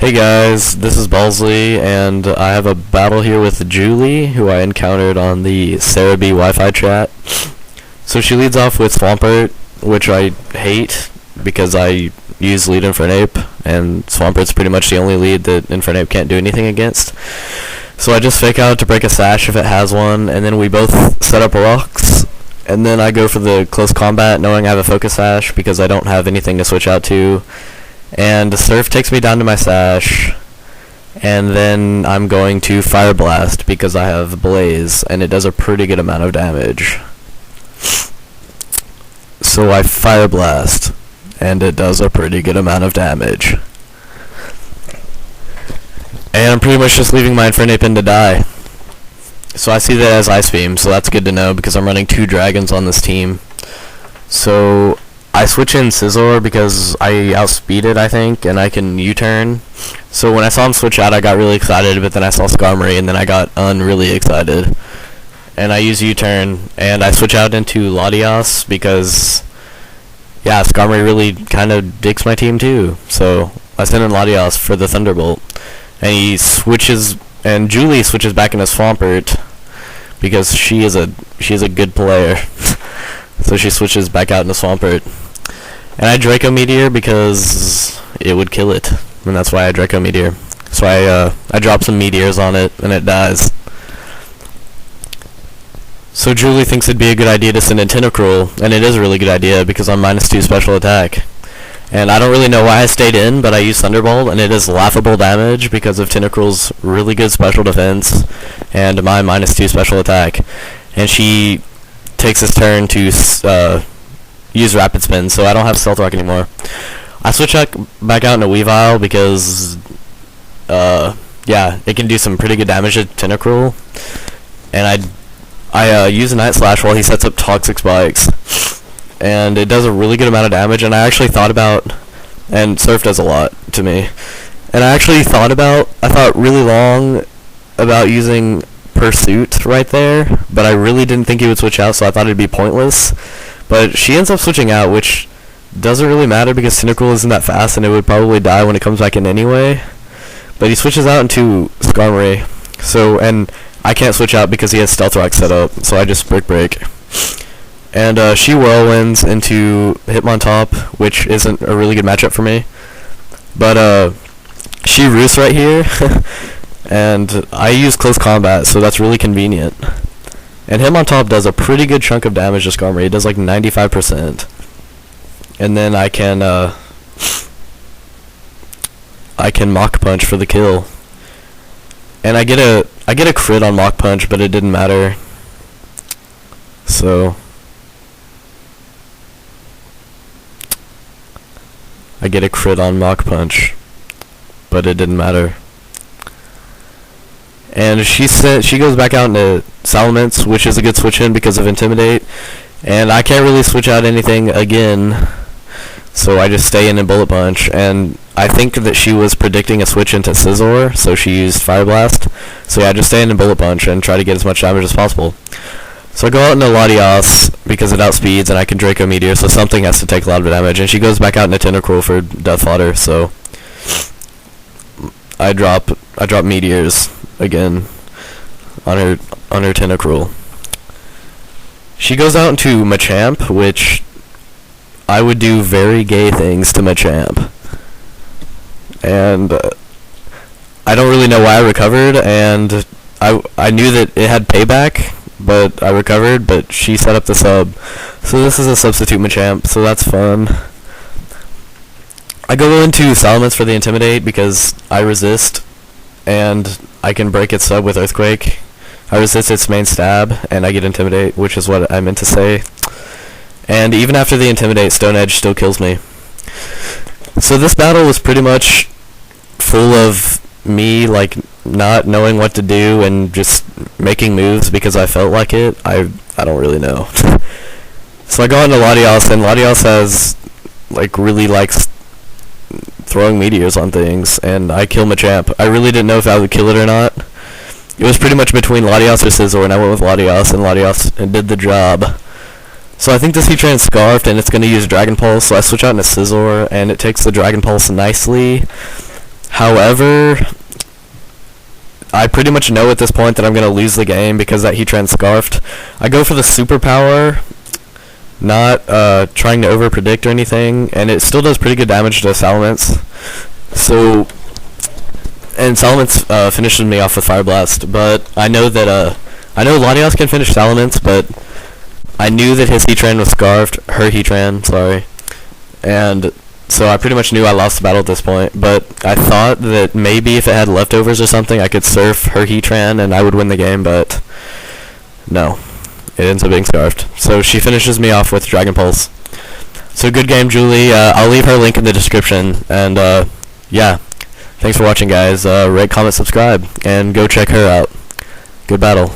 Hey guys, this is Ballsley, and I have a battle here with Julie, who I encountered on the Sarah B Wi-Fi chat. So she leads off with Swampert, which I hate, because I use lead Infernape, and Swampert's pretty much the only lead that Infernape can't do anything against. So I just fake out to break a sash if it has one, and then we both set up rocks, and then I go for the close combat knowing I have a focus sash because I don't have anything to switch out to. And the Surf takes me down to my sash, and then I'm going to Fire Blast because I have Blaze, and it does a pretty good amount of damage. So I Fire Blast, and it does a pretty good amount of damage. And I'm pretty much just leaving my Infernape in to die. So I see that as Ice Beam, so that's good to know because I'm running 2 dragons on this team. So I switch in Scizor because I outspeed it, I think, and I can U-turn. So when I saw him switch out, I got really excited, but then I saw Skarmory, and then I got unreally excited. And I use U-turn, and I switch out into Latias because, yeah, Skarmory really kind of dicks my team too. So I send in Latias for the Thunderbolt, and he switches, and Julie switches back into Swampert because she is a good player. So she switches back out into Swampert. And I Draco Meteor because it would kill it. And that's why I Draco Meteor. So I drop some meteors on it and it dies. So Julie thinks it'd be a good idea to send in Tentacruel, and it is a really good idea because I'm -2 special attack. And I don't really know why I stayed in, but I used Thunderbolt, and it is laughable damage because of Tentacruel's really good special defense and my -2 special attack. And she takes his turn to use Rapid Spin, so I don't have Stealth Rock anymore. I switch back out into Weavile because, yeah, it can do some pretty good damage to Tentacruel. And I use a Night Slash while he sets up Toxic Spikes. And it does a really good amount of damage, and I actually thought about, and Surf does a lot to me, and I thought really long about using Pursuit right there, but I really didn't think he would switch out, so I thought it'd be pointless. But she ends up switching out, which doesn't really matter because Tentacruel isn't that fast, and it would probably die when it comes back in anyway. But he switches out into Skarmory, so, and I can't switch out because he has Stealth Rock set up, so I just Break. And she Whirlwinds into Hitmontop, which isn't a really good matchup for me. But she Roosts right here, and I use Close Combat, so that's really convenient. And Hitmontop does a pretty good chunk of damage to Skarmory. It does like 95%. And then I can Mach Punch for the kill. And I get a crit on Mach Punch, but it didn't matter. So I get a crit on Mach Punch, but it didn't matter. And she goes back out into Salamence, which is a good switch in because of Intimidate. And I can't really switch out anything again, so I just stay in Bullet Punch. And I think that she was predicting a switch into Scizor, so she used Fire Blast. So yeah, I just stay in Bullet Punch and try to get as much damage as possible. So I go out into Latias because it outspeeds, and I can Draco Meteor, so something has to take a lot of damage. And she goes back out into Tentacruel for Death Fodder, so I drop meteors again on her Tentacruel. She goes out into Machamp, which I would do very gay things to Machamp. And I don't really know why I recovered, and I knew that it had payback, but I recovered, but she set up the sub. So this is a substitute Machamp, so that's fun. I go into Salamence for the Intimidate because I resist, and I can break its sub with Earthquake. I resist its main stab, and I get Intimidate, which is what I meant to say. And even after the Intimidate, Stone Edge still kills me. So this battle was pretty much full of me, like, not knowing what to do and just making moves because I felt like it. I don't really know. So I go into Latias, and Latias has, like, really likes throwing meteors on things, and I kill Machamp. I really didn't know if I would kill it or not. It was pretty much between Latias or Scizor, and I went with Latias, and Latias did the job. So I think this Heatran Scarfed, and it's going to use Dragon Pulse, so I switch out into Scizor, and it takes the Dragon Pulse nicely. However, I pretty much know at this point that I'm going to lose the game because that Heatran scarfed. I go for the superpower, not trying to over-predict or anything, and it still does pretty good damage to Salamence. So, and Salamence finishes me off with Fire Blast, but I know that, I know Latios can finish Salamence, but I knew that his Heatran was scarfed, her Heatran, sorry, and so I pretty much knew I lost the battle at this point, but I thought that maybe if it had leftovers or something, I could surf her Heatran and I would win the game, but no. It ends up being scarfed. So she finishes me off with Dragon Pulse. So good game, Julie. I'll leave her link in the description, and yeah. Thanks for watching, guys. Rate, comment, subscribe, and go check her out. Good battle.